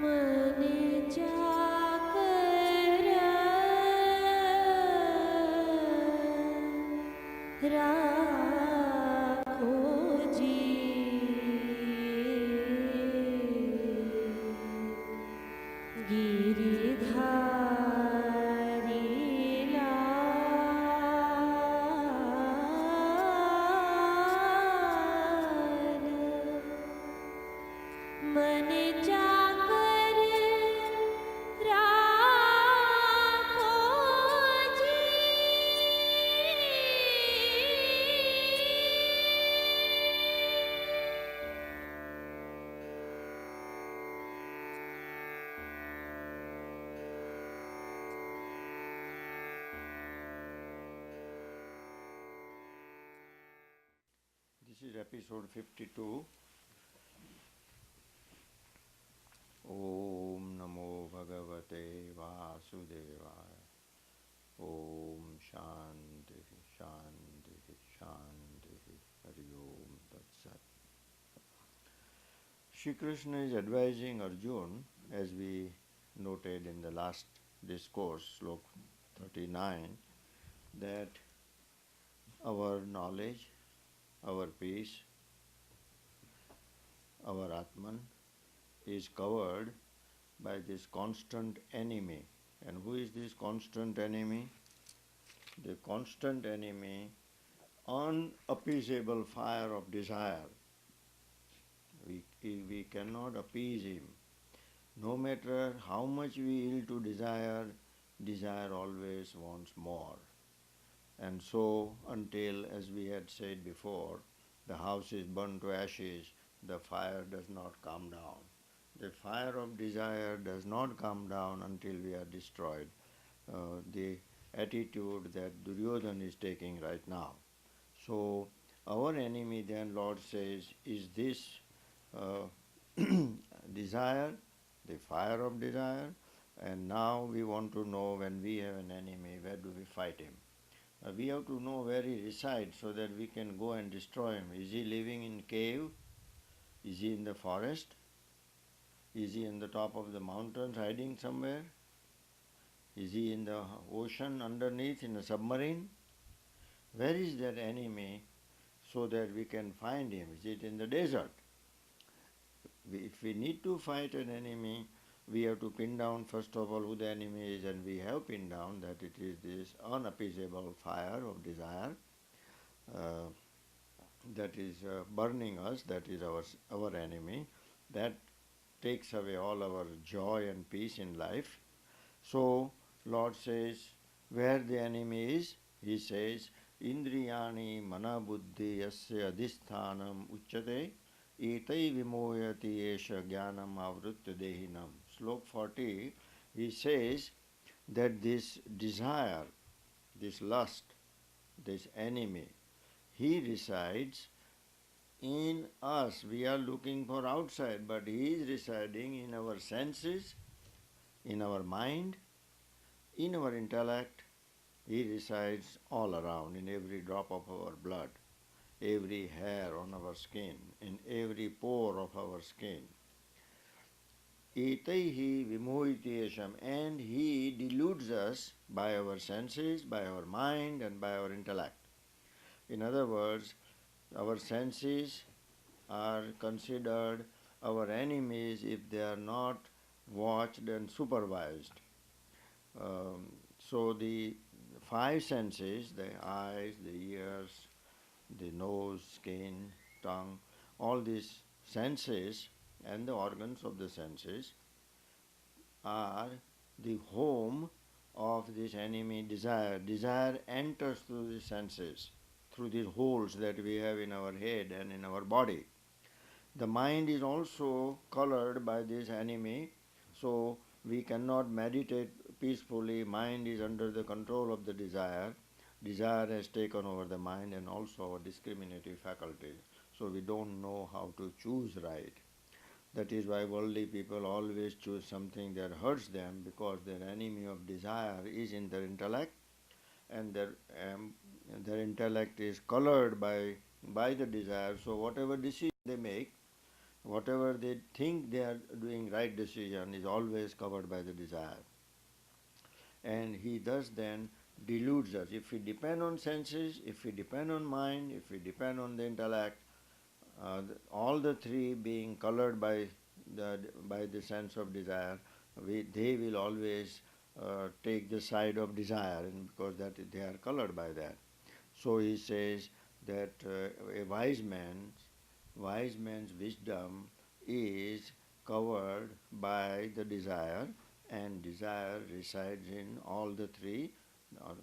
मन जाकर राखो जी, गिरिधारी लाल। मन जाकर राखो जी। This is episode 52. Om Namo Bhagavate Vasudevaya. Om Shanti Shanti Shanti. Hari Om Tat Sat. Shri Krishna is advising Arjuna, as we noted in the last discourse, slok 39, that our knowledge, our peace, our Atman is covered by this constant enemy. And who is this constant enemy? The constant enemy, unappeasable fire of desire. We cannot appease him. No matter how much we yield to desire, desire always wants more. And so, until, as we had said before, the house is burned to ashes, the fire does not come down. The fire of desire does not come down until we are destroyed. The attitude that Duryodhana is taking right now. So, our enemy then, Lord says, is this desire, the fire of desire, and now we want to know when we have an enemy, where do we fight him? We have to know where he resides so that we can go and destroy him. Is he living in cave? Is he in the forest? Is he in the top of the mountains hiding somewhere? Is he in the ocean underneath in a submarine? Where is that enemy so that we can find him? Is it in the desert? If we need to fight an enemy, we have to pin down first of all who the enemy is, and we have pinned down that it is this unappeasable fire of desire uh, that is burning us, that is our enemy, that takes away all our joy and peace in life. So, Lord says, where the enemy is, He says, Indriyani mana buddhi yasya adhisthanam uchyate etai vimoyati esha jnanam avrutya dehinam. Slok 40, He says that this desire, this lust, this enemy, he resides in us. We are looking for outside, but he is residing in our senses, in our mind, in our intellect. He resides all around, in every drop of our blood, every hair on our skin, in every pore of our skin. Etaihi vimohitesham, and he deludes us by our senses, by our mind, and by our intellect. In other words, our senses are considered our enemies if they are not watched and supervised. So the five senses, the eyes, the ears, the nose, skin, tongue, all these senses and the organs of the senses are the home of this enemy desire. Desire enters through the senses, through these holes that we have in our head and in our body. The mind is also colored by this enemy, so we cannot meditate peacefully. Mind is under the control of the desire. Desire has taken over the mind and also our discriminative faculty. So we don't know how to choose right. That is why worldly people always choose something that hurts them, because their enemy of desire is in their intellect, and their intellect is colored by the desire. So whatever decision they make, Whatever they think they are doing right decision is always covered by the desire. And he thus then deludes us. If we depend on senses, if we depend on mind, if we depend on the intellect, all the three being colored by the sense of desire, they will always take the side of desire, and because that they are colored by that. So he says that a wise man's wisdom is covered by the desire, and desire resides in all the three,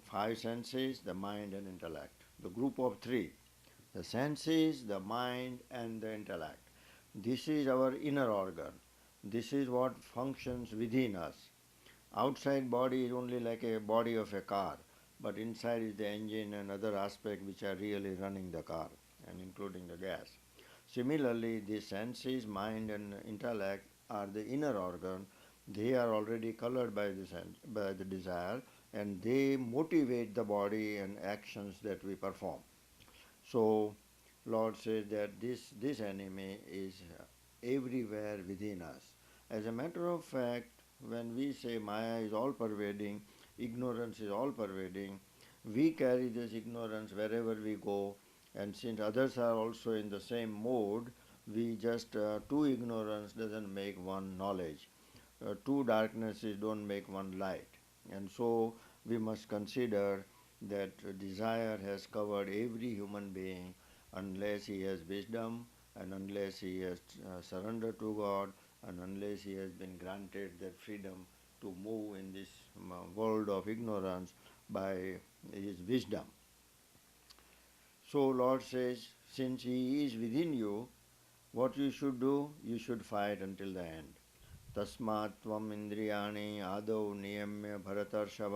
five senses, the mind and intellect. The group of three, the senses, the mind, and the intellect. This is our inner organ. This is what functions within us. Outside body is only like a body of a car, but inside is the engine and other aspects which are really running the car, and including the gas. Similarly, the senses, mind, and intellect are the inner organ. They are already colored by the desire, and they motivate the body and actions that we perform. So, Lord says that this enemy is everywhere within us. As a matter of fact, when we say Maya is all pervading, ignorance is all pervading, we carry this ignorance wherever we go, and since others are also in the same mode, we just two ignorance doesn't make one knowledge. Two darknesses don't make one light. And so we must consider that desire has covered every human being unless he has wisdom and unless he has surrendered to God and unless he has been granted that freedom to move in this world of ignorance by his wisdom. So Lord says, since he is within you, what you should do, you should fight until the end. तस्मात् त्वम् इन्द्रियाणि आदौ नियम्य भरतर्षभ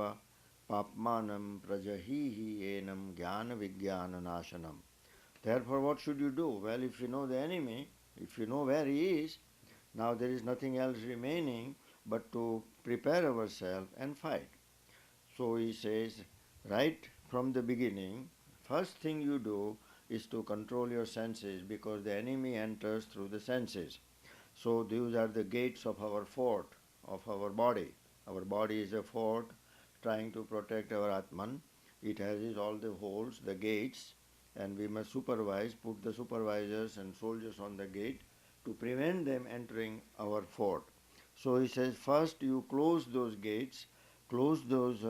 पाप्मानं प्रजहीहि एनं ज्ञानविज्ञाननाशनम्. Therefore, what should you do? Well, if you know the enemy, if you know where he is, now there is nothing else remaining but to prepare ourselves and fight. So he says, right from the beginning, first thing you do is to control your senses because the enemy enters through the senses. So these are the gates of our fort, of our body. Our body is a fort trying to protect our Atman. It has all the holes, the gates, and we must put the supervisors and soldiers on the gate to prevent them entering our fort. So he says, first you close those gates, close those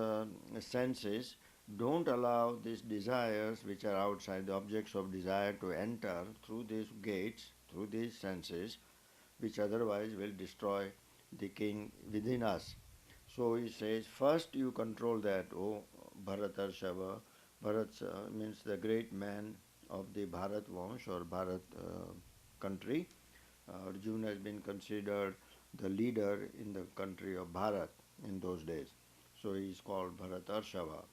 senses, don't allow these desires which are outside, the objects of desire, to enter through these gates, through these senses, which otherwise will destroy the king within us. So he says, first you control that, O Bharatarshava. Bharat means the great man of the Bharat Vansh or Bharat country. Arjuna has been considered the leader in the country of Bharat in those days. So he is called Bharatarshava.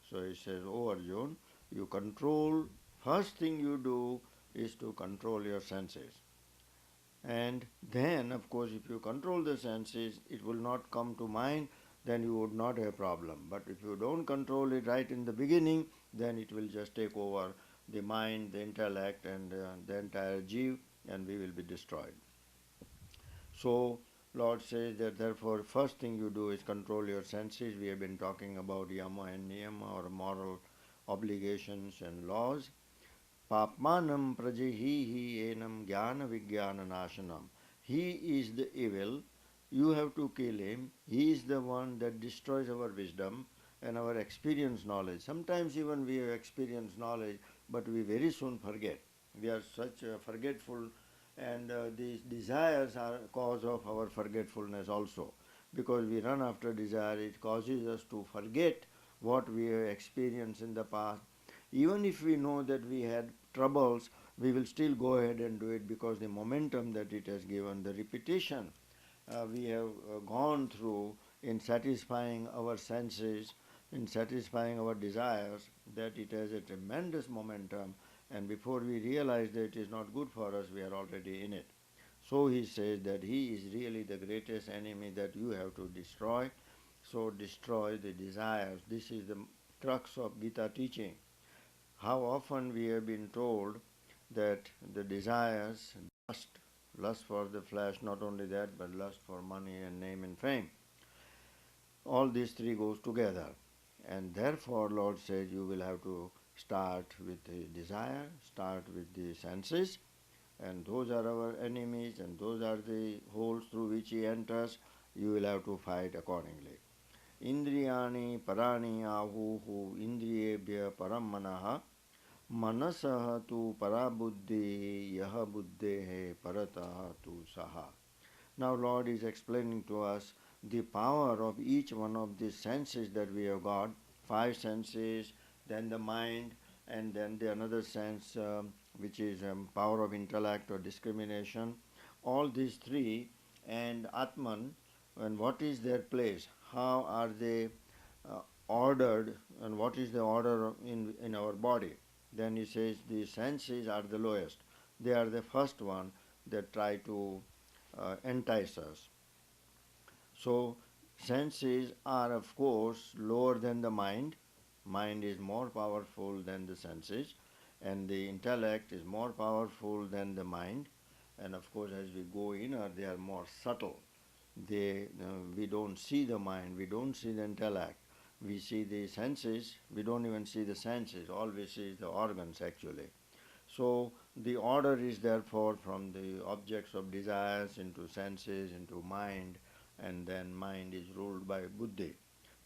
So he says, O Arjun, you control, first thing you do is to control your senses. And then, of course, if you control the senses, it will not come to mind, then you would not have a problem. But if you don't control it right in the beginning, then it will just take over the mind, the intellect, and the entire jeev, and we will be destroyed. So, Lord says that therefore, first thing you do is control your senses. We have been talking about yama and niyama, or moral obligations and laws. Papmanam prajahihi enam jnana vijnana nashanam. He is the evil. You have to kill him. He is the one that destroys our wisdom and our experience knowledge. Sometimes even we have experience knowledge, but we very soon forget. We are such forgetful, and these desires are cause of our forgetfulness also. Because we run after desire, it causes us to forget what we have experienced in the past. Even if we know that we had troubles, we will still go ahead and do it because the momentum that it has given, the repetition we have gone through in satisfying our senses, in satisfying our desires, that it has a tremendous momentum, and before we realize that it is not good for us, we are already in it. So he says that he is really the greatest enemy that you have to destroy. So destroy the desires. This is the crux of Gita teaching. How often we have been told that the desires, dust, Lust for the flesh, not only that, but lust for money and name and fame. All these three goes together. And therefore Lord says you will have to start with the desire, start with the senses, and those are our enemies, and those are the holes through which he enters. You will have to fight accordingly. Indriyani parani ahuhu indriyebhya param manaha मनसः तु parabuddhi यह बुद्धेः परतः tu saha. Now Lord is explaining to us the power of each one of these senses that we have got, five senses, then the mind, and then the another sense which is power of intellect or discrimination. All these three and Atman, and what is their place? How are they ordered, and what is the order in our body? Then he says the senses are the lowest. They are the first one that try to entice us. So, senses are, of course, lower than the mind. Mind is more powerful than the senses, and the intellect is more powerful than the mind. And of course, as we go inner, they are more subtle. We don't see the mind, we don't see the intellect. We see the senses, we don't even see the senses. All we see is the organs actually. So the order is therefore from the objects of desires into senses, into mind, and then mind is ruled by buddhi.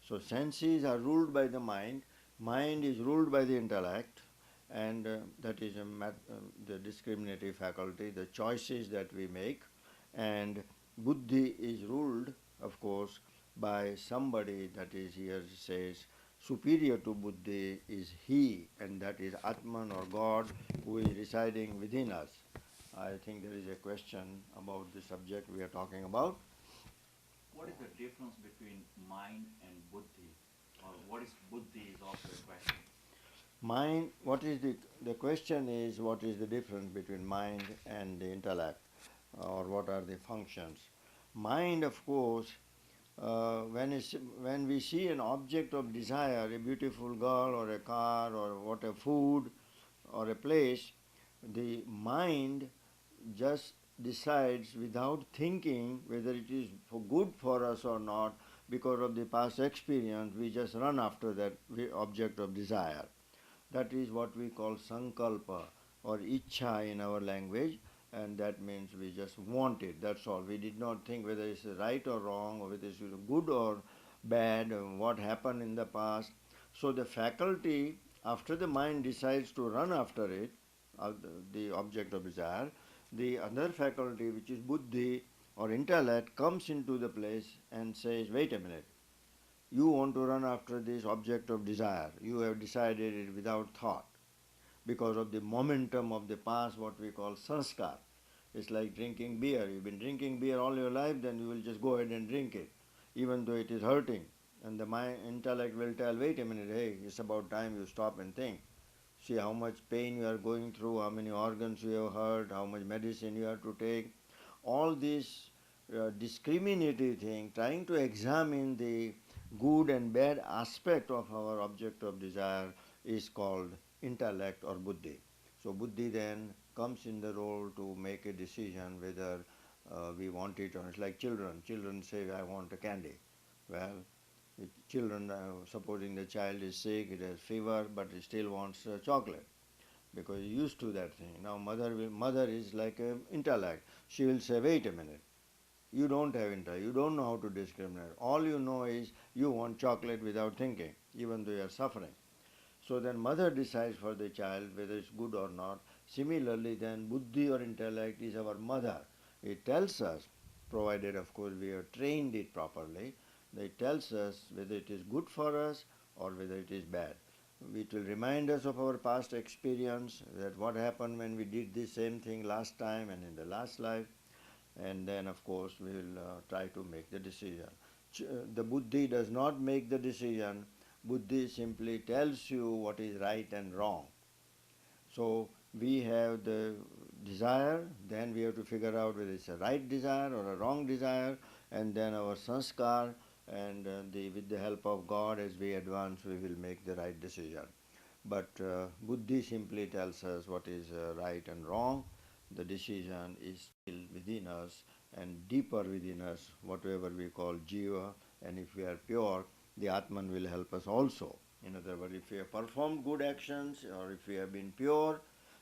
So senses are ruled by the mind is ruled by the intellect, and that is the discriminative faculty, the choices that we make, and buddhi is ruled, of course, by somebody that is here says superior to buddhi is he, and that is Atman or God who is residing within us. I think there is a question about the subject we are talking about. What is the difference between mind and buddhi? Or what is buddhi is also a question. Mind, what is the question is what is the difference between mind and the intellect, or what are the functions? Mind, of course, when we see an object of desire, a beautiful girl or a car or what a food or a place, the mind just decides without thinking whether it is for good for us or not. Because of the past experience, we just run after that object of desire. That is what we call sankalpa or ichha in our language, and that means we just want it. That's all. We did not think whether it's right or wrong, or whether it's good or bad, what happened in the past. So the faculty, after the mind decides to run after it, the object of desire, the other faculty, which is buddhi or intellect, comes into the place and says, wait a minute, you want to run after this object of desire. You have decided it without thought because of the momentum of the past, what we call sanskar. It's like drinking beer. You've been drinking beer all your life, then you will just go ahead and drink it, even though it is hurting. And the mind, intellect will tell, wait a minute, hey, it's about time you stop and think. See how much pain you are going through, how many organs you have hurt, how much medicine you have to take. All this discriminative thing, trying to examine the good and bad aspect of our object of desire is called intellect or buddhi. So buddhi then comes in the role to make a decision whether we want it or not. It's like children. Children say, I want a candy. Well, the children, supposing the child is sick, it has fever, but he still wants chocolate because he's used to that thing. Now mother is like an intellect. She will say, wait a minute, you don't have intellect, you don't know how to discriminate. All you know is you want chocolate without thinking, even though you are suffering. So then mother decides for the child whether it's good or not. Similarly, then buddhi or intellect is our mother. It tells us, provided of course we have trained it properly, it tells us whether it is good for us or whether it is bad. It will remind us of our past experience, that what happened when we did the same thing last time and in the last life, and then of course we will try to make the decision. The buddhi does not make the decision. Buddhi simply tells you what is right and wrong. So we have the desire, then we have to figure out whether it's a right desire or a wrong desire, and then our sanskar, and with the help of God as we advance we will make the right decision. But buddhi simply tells us what is right and wrong, the decision is still within us and deeper within us, whatever we call jiva. And if we are pure, the Atman will help us also. In other words, if we have performed good actions or if we have been pure,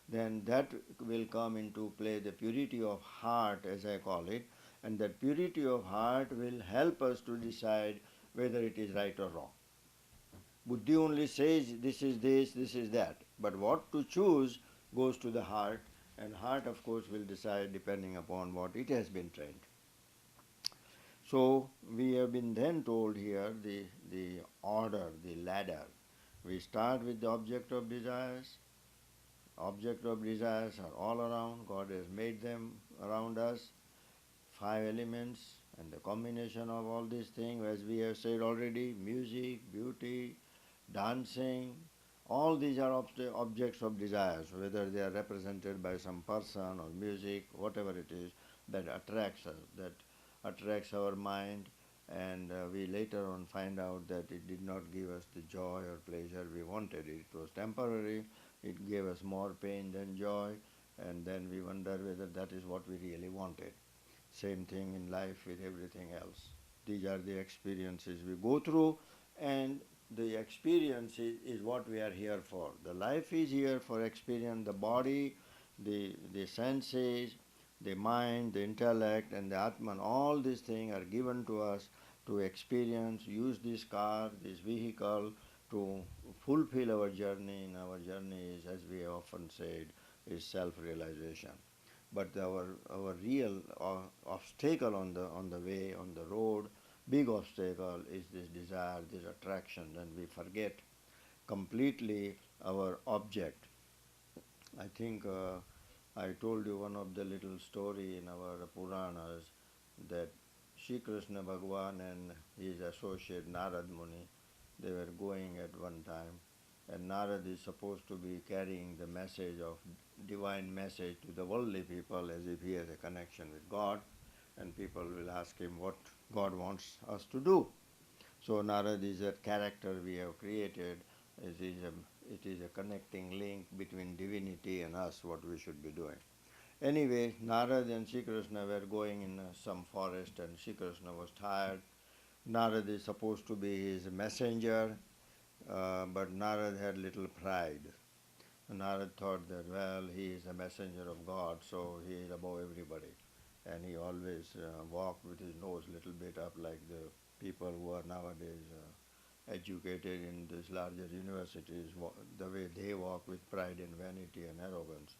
then that will come into play, the purity of heart, as I call it, and that purity of heart will help us to decide whether it is right or wrong. Buddhi only says this is that, but what to choose goes to the heart, and heart, of course, will decide depending upon what it has been trained. So we have been then told here the order, the ladder. We start with the object of desires. Object of desires are all around. God has made them around us. 5 elements, and the combination of all these things, as we have said already, music, beauty, dancing, all these are objects of desires, whether they are represented by some person or music, whatever it is that attracts us, that attracts our mind, and we later on find out that it did not give us the joy or pleasure we wanted. It was temporary, it gave us more pain than joy, and then we wonder whether that is what we really wanted. Same thing in life with everything else. These are the experiences we go through, and the experience is what we are here for. The life is here for experience. The body, the senses, the mind, the intellect, and the Atman, all these things are given to us to experience, use this car, this vehicle to fulfill our journey. And our journey is, as we often said, is self-realization. But our real obstacle on the way, on the road, big obstacle is this desire, this attraction, and we forget completely our object. I think I told you one of the little story in our Puranas that Sri Krishna Bhagwan and his associate Narad Muni, they were going at one time, and Narad is supposed to be carrying the message of divine message to the worldly people as if he has a connection with God, and people will ask him what God wants us to do. So Narad is a character we have created. It is a connecting link between divinity and us, what we should be doing. Anyway, Narad and Sri Krishna were going in some forest, and Sri Krishna was tired. Narad is supposed to be his messenger, but Narad had little pride. Narad thought that, well, he is a messenger of God, so he is above everybody. And he always walked with his nose a little bit up, like the people who are nowadays educated in these larger universities, the way they walk with pride and vanity and arrogance.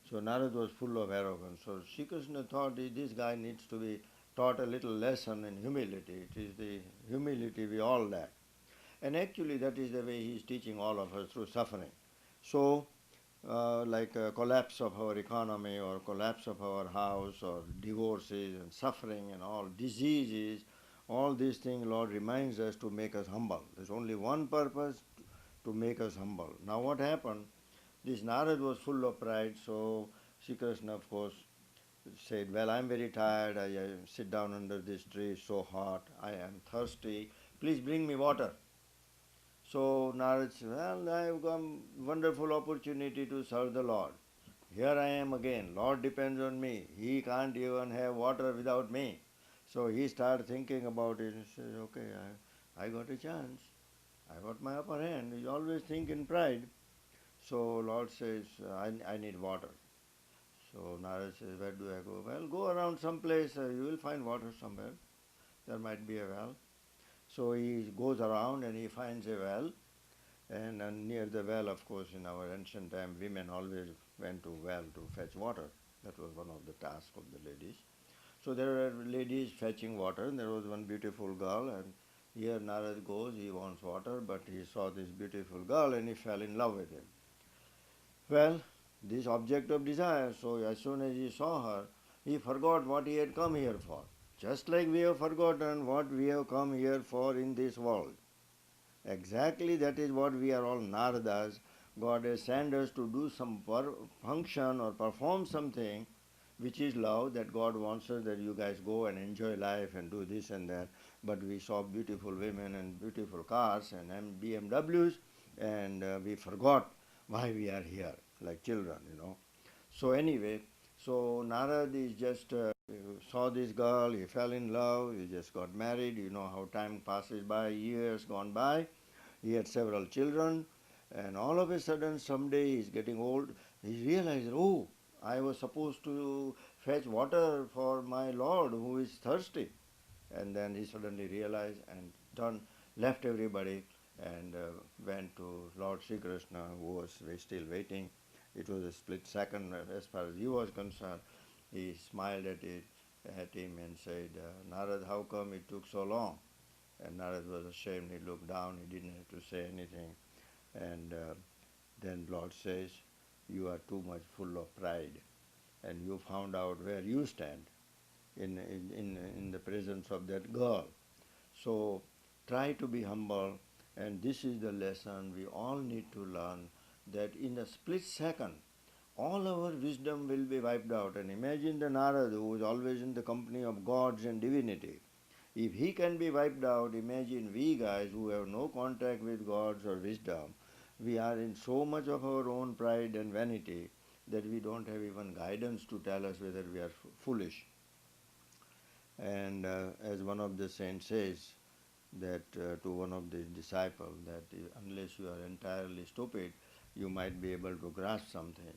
So Narad was full of arrogance. So Shri Krishna thought this guy needs to be taught a little lesson in humility. It is the humility we all lack. And actually, that is the way he is teaching all of us through suffering. So, like a collapse of our economy or collapse of our house or divorces and suffering and all diseases, all these things, Lord reminds us to make us humble. There's only one purpose, to make us humble. Now what happened? This Narad was full of pride, so Sri Krishna, of course, said, well, I'm very tired. I sit down under this tree, it's so hot. I am thirsty. Please bring me water. So Narad said, well, I have got wonderful opportunity to serve the Lord. Here I am again. Lord depends on me. He can't even have water without me. So he started thinking about it and says, okay, I got a chance. I got my upper hand. He always think in pride. So Lord says, I need water. So Narad says, where do I go? Well, go around some place. You will find water somewhere. There might be a well. So he goes around and he finds a well. And near the well, of course, in our ancient time, women always went to well to fetch water. That was one of the tasks of the ladies. So there were ladies fetching water, and there was one beautiful girl, and here Narad goes, he wants water, but he saw this beautiful girl and he fell in love with him. Well, this object of desire, so as soon as he saw her, he forgot what he had come here for. Just like we have forgotten what we have come here for in this world. Exactly that is what we are all Naradas. God has sent us to do some function or perform something which is love, that God wants us that you guys go and enjoy life and do this and that. But we saw beautiful women and beautiful cars and BMWs, and we forgot why we are here, like children. So anyway, So Narad is just saw this girl, he fell in love, he just got married. You know how time passes by, years gone by. He had several children, and all of a sudden, someday he's getting old. He realized, oh, I was supposed to fetch water for my Lord who is thirsty. And then he suddenly realized and left everybody and went to Lord Sri Krishna, who was still waiting. It was a split second as far as he was concerned. He smiled at him and said, Narad, how come it took so long? And Narad was ashamed. He looked down. He didn't have to say anything. And then Lord says, you are too much full of pride, and you found out where you stand in the presence of that girl. So try to be humble, and this is the lesson we all need to learn, that in a split second, all our wisdom will be wiped out. And imagine the Narad who is always in the company of gods and divinity. If he can be wiped out, imagine we guys who have no contact with gods or wisdom. We are in so much of our own pride and vanity that we don't have even guidance to tell us whether we are foolish. And as one of the saints says, that to one of the disciples, that unless you are entirely stupid, you might be able to grasp something.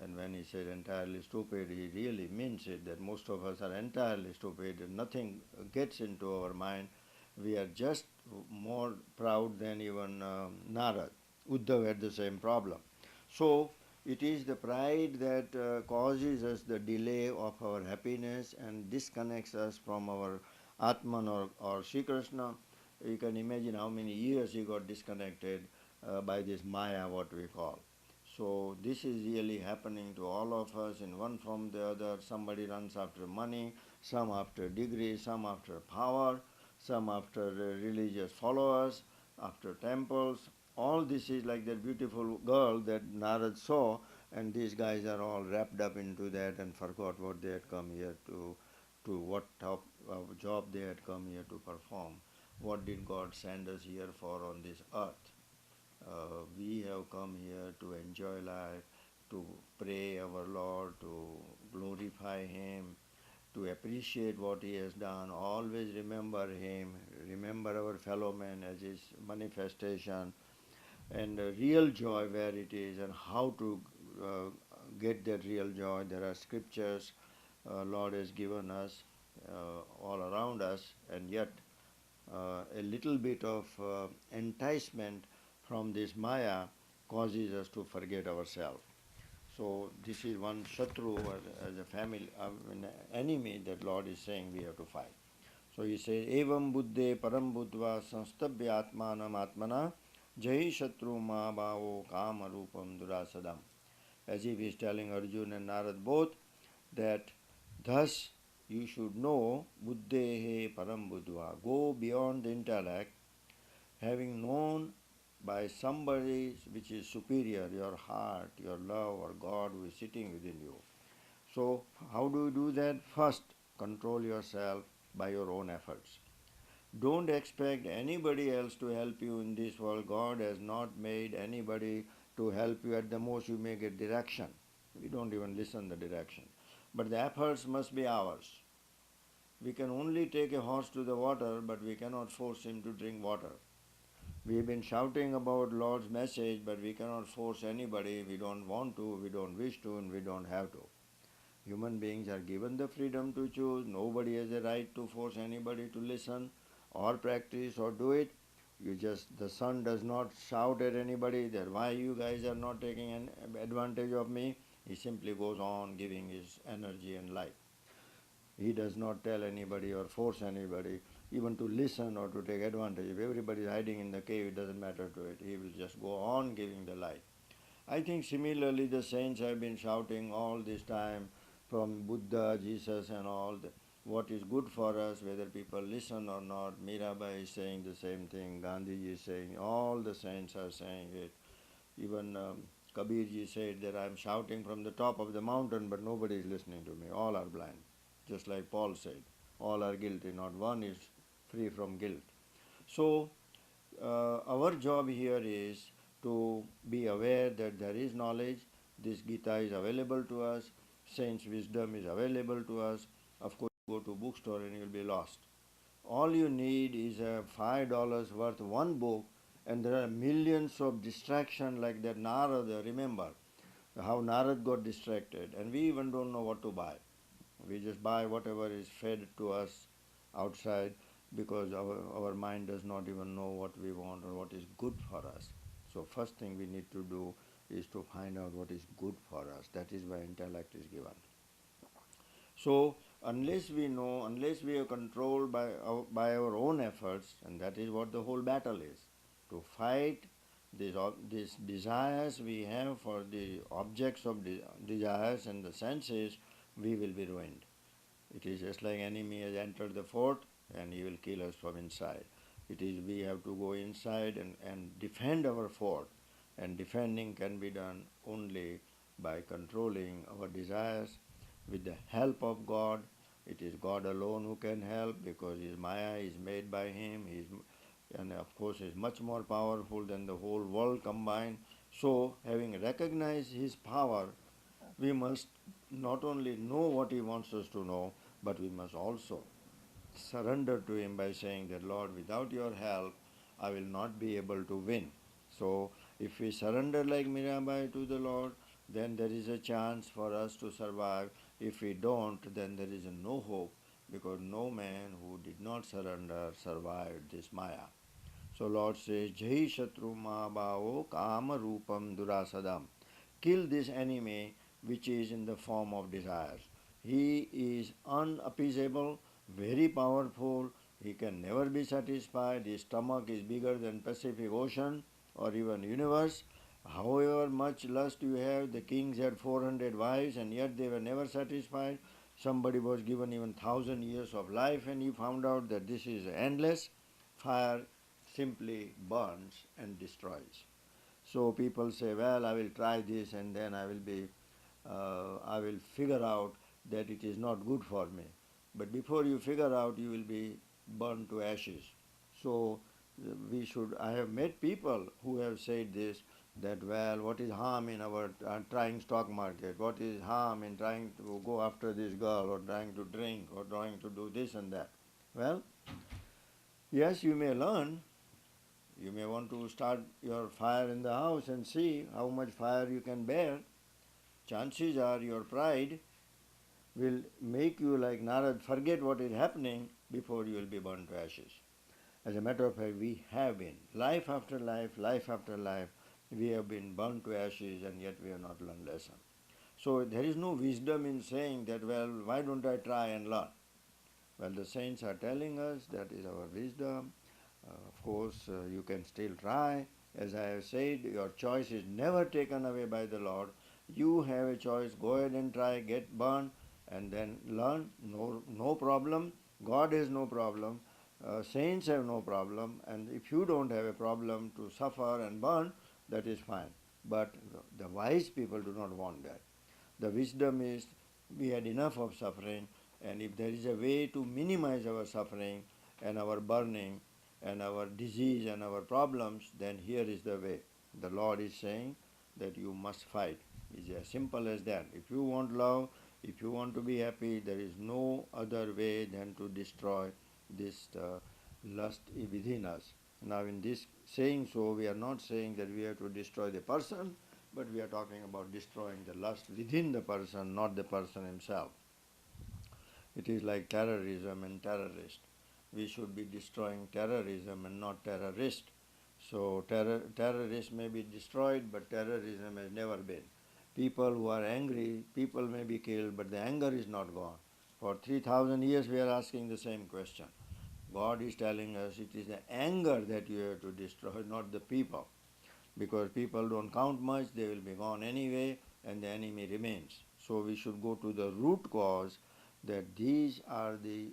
And when he said entirely stupid, he really means it, that most of us are entirely stupid and nothing gets into our mind. We are just more proud than even Narad. Uddhav had the same problem. So it is the pride that causes us the delay of our happiness and disconnects us from our Atman or Sri Krishna. You can imagine how many years he got disconnected by this Maya, what we call. So this is really happening to all of us in one form or the other. Somebody runs after money, some after degrees, some after power, some after religious followers, after temples. All this is like that beautiful girl that Narad saw, and these guys are all wrapped up into that and forgot what they had come here to what top job they had come here to perform. What did God send us here for on this earth? We have come here to enjoy life, to pray our Lord, to glorify Him, to appreciate what He has done, always remember Him, remember our fellow men as His manifestation, and real joy where it is, and how to uh, get that real joy. There are scriptures Lord has given us all around us, and yet a little bit of enticement from this Maya causes us to forget ourselves. So this is one Shatru as a family, an enemy that Lord is saying we have to fight. So he says, Evam buddhe param buddhva samstabhya atmanam atmana jai shatru ma bhavo kama rupam durasadam. As if he is telling Arjuna and Narad both that thus you should know buddhehe param buddhva. Go beyond the intellect, having known by somebody which is superior, your heart, your love, or God who is sitting within you. So, how do you do that? First, control yourself by your own efforts. Don't expect anybody else to help you in this world. God has not made anybody to help you. At the most, you may get direction. We don't even listen the direction. But the efforts must be ours. We can only take a horse to the water, but we cannot force him to drink water. We have been shouting about Lord's message, but we cannot force anybody. We don't want to, we don't wish to, and we don't have to. Human beings are given the freedom to choose. Nobody has a right to force anybody to listen or practice or do it. The sun does not shout at anybody that why you guys are not taking an advantage of me. He simply goes on giving his energy and light. He does not tell anybody or force anybody even to listen or to take advantage. If everybody is hiding in the cave, it doesn't matter to it. He will just go on giving the light. I think similarly the saints have been shouting all this time from Buddha, Jesus and all, what is good for us, whether people listen or not. Mirabai is saying the same thing, Gandhiji is saying, all the saints are saying it. Even Kabirji said that I am shouting from the top of the mountain, but nobody is listening to me. All are blind. Just like Paul said, all are guilty, not one is free from guilt. So, our job here is to be aware that there is knowledge, this Gita is available to us, saints' wisdom is available to us. Of course, you go to bookstore and you'll be lost. All you need is a $5 worth one book, and there are millions of distractions like that Narada. Remember how Narad got distracted, and we even don't know what to buy. We just buy whatever is fed to us outside because our mind does not even know what we want or what is good for us. So first thing we need to do is to find out what is good for us. That is why intellect is given. So unless we know, unless we are controlled by our own efforts, and that is what the whole battle is, to fight these desires we have for the objects of desires and the senses, we will be ruined. It is just like enemy has entered the fort and he will kill us from inside. It is we have to go inside and defend our fort, and defending can be done only by controlling our desires with the help of God. It is God alone who can help because his Maya is made by him. And of course is much more powerful than the whole world combined. So having recognized his power, we must not only know what he wants us to know, but we must also surrender to him by saying that, Lord, without your help, I will not be able to win. So if we surrender like Mirabai to the Lord, then there is a chance for us to survive. If we don't, then there is no hope, because no man who did not surrender survived this Maya. So Lord says, Jai Shatru Mahabhavo Kama Rupam Durasadam. Kill this enemy which is in the form of desires. He is unappeasable, very powerful. He can never be satisfied. His stomach is bigger than Pacific Ocean or even universe. However much lust you have, the kings had 400 wives and yet they were never satisfied. Somebody was given even 1,000 years of life and he found out that this is endless. Fire simply burns and destroys. So people say, well, I will try this and then I will figure out that it is not good for me. But before you figure out, you will be burned to ashes. So I have met people who have said this, that, well, what is harm in our trying stock market? What is harm in trying to go after this girl or trying to drink or trying to do this and that? Well, yes, you may learn. You may want to start your fire in the house and see how much fire you can bear. Chances are your pride will make you, like Narad, forget what is happening before you will be burned to ashes. As a matter of fact, we have been. Life after life, life after life, we have been burned to ashes and yet we have not learned lesson. So there is no wisdom in saying that, well, why don't I try and learn? Well, the saints are telling us that is our wisdom. Of course, you can still try. As I have said, your choice is never taken away by the Lord. You have a choice. Go ahead and try, get burned, and then learn. No problem. God has no problem. Saints have no problem. And if you don't have a problem to suffer and burn, that is fine. But the wise people do not want that. The wisdom is we had enough of suffering, and if there is a way to minimize our suffering and our burning and our disease and our problems, then here is the way. The Lord is saying that you must fight. It's as simple as that. If you want love, if you want to be happy, there is no other way than to destroy this lust within us. Now, in this saying so, we are not saying that we have to destroy the person, but we are talking about destroying the lust within the person, not the person himself. It is like terrorism and terrorist. We should be destroying terrorism and not terrorist. So terrorists may be destroyed, but terrorism has never been. People who are angry, people may be killed, but the anger is not gone. For 3,000 years we are asking the same question. God is telling us it is the anger that you have to destroy, not the people. Because people don't count much, they will be gone anyway, and the enemy remains. So we should go to the root cause, that these are the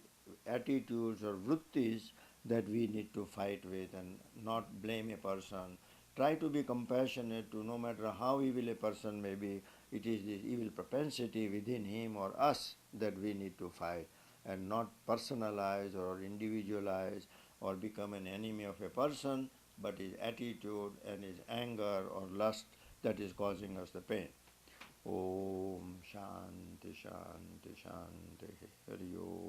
attitudes or vrittis that we need to fight with and not blame a person. Try to be compassionate to no matter how evil a person may be, it is this evil propensity within him or us that we need to fight, and not personalize or individualize or become an enemy of a person, but his attitude and his anger or lust that is causing us the pain. Om Shanti Shanti Shanti Hari Om.